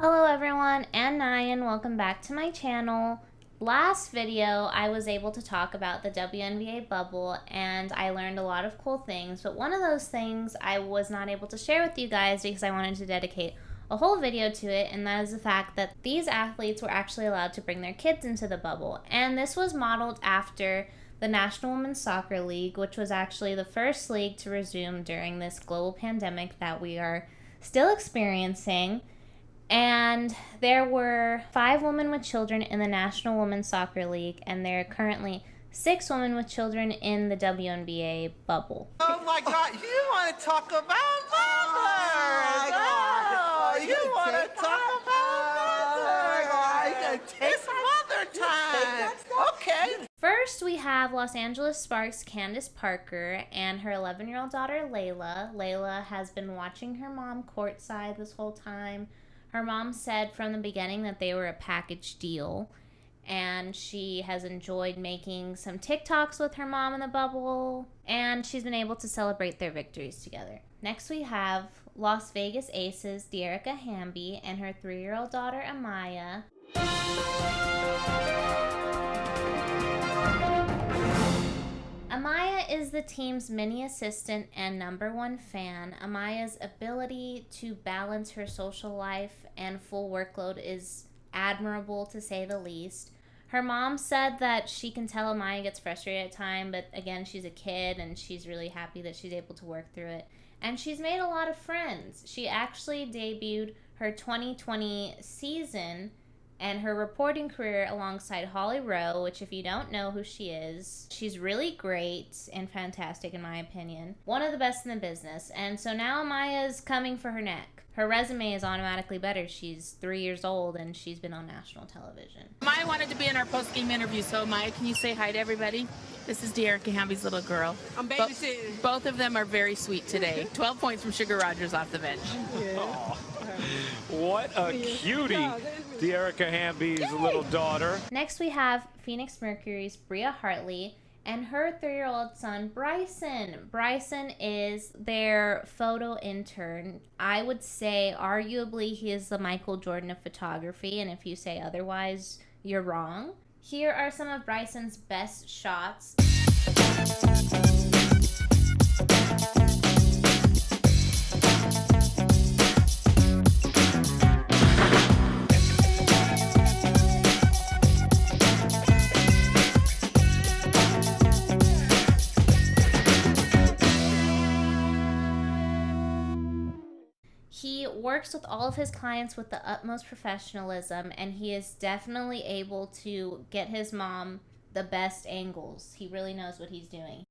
Hello everyone, and Nyan, welcome back to my channel. Last video, I was able to talk about the WNBA bubble, and I learned a lot of cool things, but one of those things I was not able to share with you guys because I wanted to dedicate a whole video to it, and that is the fact that these athletes were actually allowed to bring their kids into the bubble. And this was modeled after the National Women's Soccer League, which was actually the first league to resume during this global pandemic that we are still experiencing. And there were 5 women with children in the National Women's Soccer League, and there are currently 6 women with children in the WNBA bubble. Oh my God, you want to talk about mothers? Oh, you want to talk about mothers? It's mother time. Okay. First, we have Los Angeles Sparks' Candace Parker and her 11-year-old daughter, Layla. Layla has been watching her mom courtside this whole time. Her mom said from the beginning that they were a package deal, and she has enjoyed making some TikToks with her mom in the bubble, and she's been able to celebrate their victories together. Next, we have Las Vegas Aces' Dearica Hamby and her 3-year-old daughter, Amaya. Amaya is the team's mini assistant and #1 fan. Amaya's ability to balance her social life and full workload is admirable, to say the least. Her mom said that she can tell Amaya gets frustrated at times, but again, she's a kid and she's really happy that she's able to work through it. And she's made a lot of friends. She actually debuted her 2020 season and her reporting career alongside Holly Rowe, which if you don't know who she is, she's really great and fantastic in my opinion. One of the best in the business. And so now Amaya's coming for her neck. Her resume is automatically better. She's 3 years old and she's been on national television. Maya wanted to be in our post-game interview, so Maya, can you say hi to everybody? This is Dearica Hamby's little girl. I'm babysitting. Both of them are very sweet today. 12 points from Sugar Rogers off the bench. What a cutie, Dearica Hamby's little daughter. Next we have Phoenix Mercury's Bria Hartley and her 3-year-old son, Bryson. Bryson is their photo intern. I would say arguably he is the Michael Jordan of photography, and if you say otherwise, you're wrong. Here are some of Bryson's best shots. He works with all of his clients with the utmost professionalism, and he is definitely able to get his mom the best angles. He really knows what he's doing.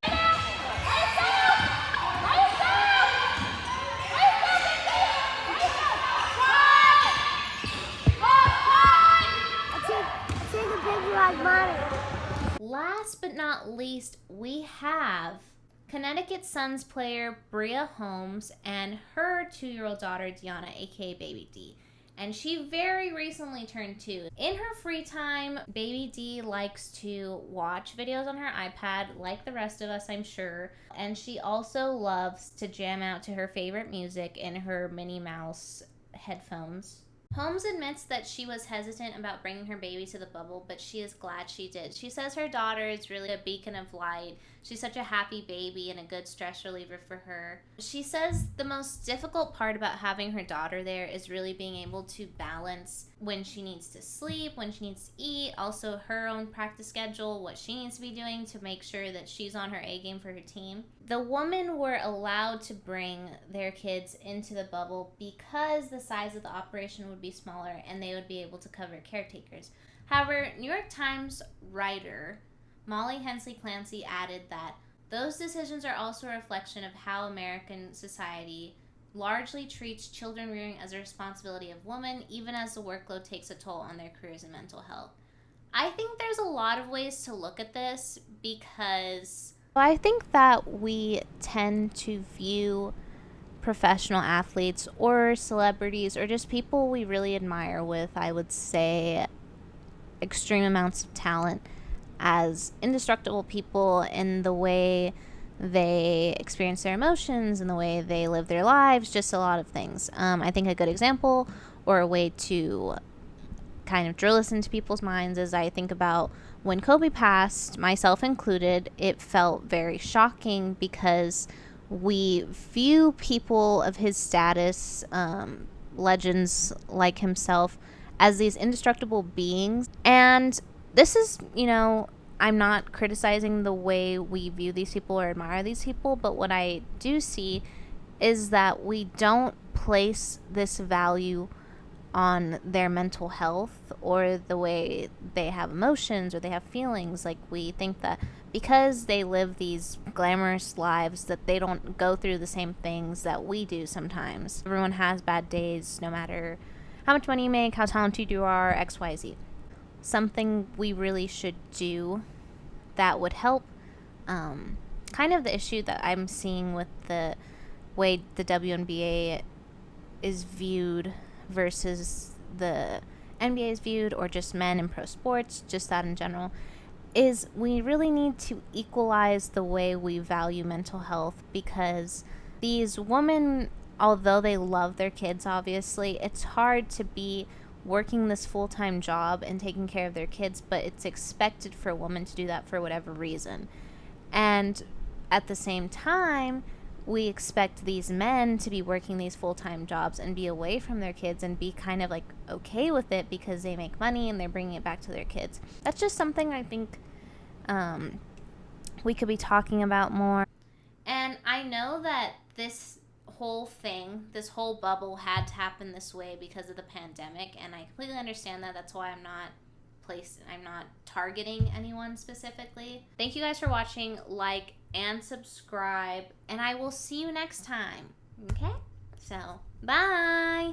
Last but not least, we have Connecticut Suns player Bria Holmes and her 2-year-old daughter Deanna, aka Baby D. And she very recently turned 2. In her free time, Baby D likes to watch videos on her iPad, like the rest of us, I'm sure. And she also loves to jam out to her favorite music in her Minnie Mouse headphones. Holmes admits that she was hesitant about bringing her baby to the bubble, but she is glad she did. She says her daughter is really a beacon of light. She's such a happy baby and a good stress reliever for her. She says the most difficult part about having her daughter there is really being able to balance when she needs to sleep, when she needs to eat, also her own practice schedule, what she needs to be doing to make sure that she's on her A game for her team. The women were allowed to bring their kids into the bubble because the size of the operation would be smaller and they would be able to cover caretakers. However, New York Times writer Molly Hensley Clancy added that those decisions are also a reflection of how American society largely treats children rearing as a responsibility of women, even as the workload takes a toll on their careers and mental health. I think there's a lot of ways to look at this because I think that we tend to view professional athletes or celebrities or just people we really admire with, I would say, extreme amounts of talent as indestructible people in the way they experience their emotions and the way they live their lives, just a lot of things. I think a good example or a way to kind of drill this into people's minds as I think about when Kobe passed, myself included. It felt very shocking because we view people of his status, legends like himself, as these indestructible beings. And this is, I'm not criticizing the way we view these people or admire these people, but what I do see is that we don't place this value on their mental health or the way they have emotions or they have feelings. Like, we think that because they live these glamorous lives that they don't go through the same things that we do sometimes. Everyone has bad days, no matter how much money you make, how talented you are, XYZ. Something we really should do that would help kind of the issue that I'm seeing with the way the WNBA is viewed versus the NBA is viewed, or just men in pro sports, just that in general, is we really need to equalize the way we value mental health, because these women, although they love their kids, obviously, it's hard to be working this full-time job and taking care of their kids, but it's expected for a woman to do that for whatever reason. And at the same time, we expect these men to be working these full-time jobs and be away from their kids and be kind of like okay with it because they make money and they're bringing it back to their kids. That's just something I think we could be talking about more. And I know that this whole thing, this whole bubble had to happen this way because of the pandemic, and I completely understand that. That's why I'm not targeting anyone specifically. Thank you guys for watching. Like and subscribe, and I will see you next time. Okay? So, bye!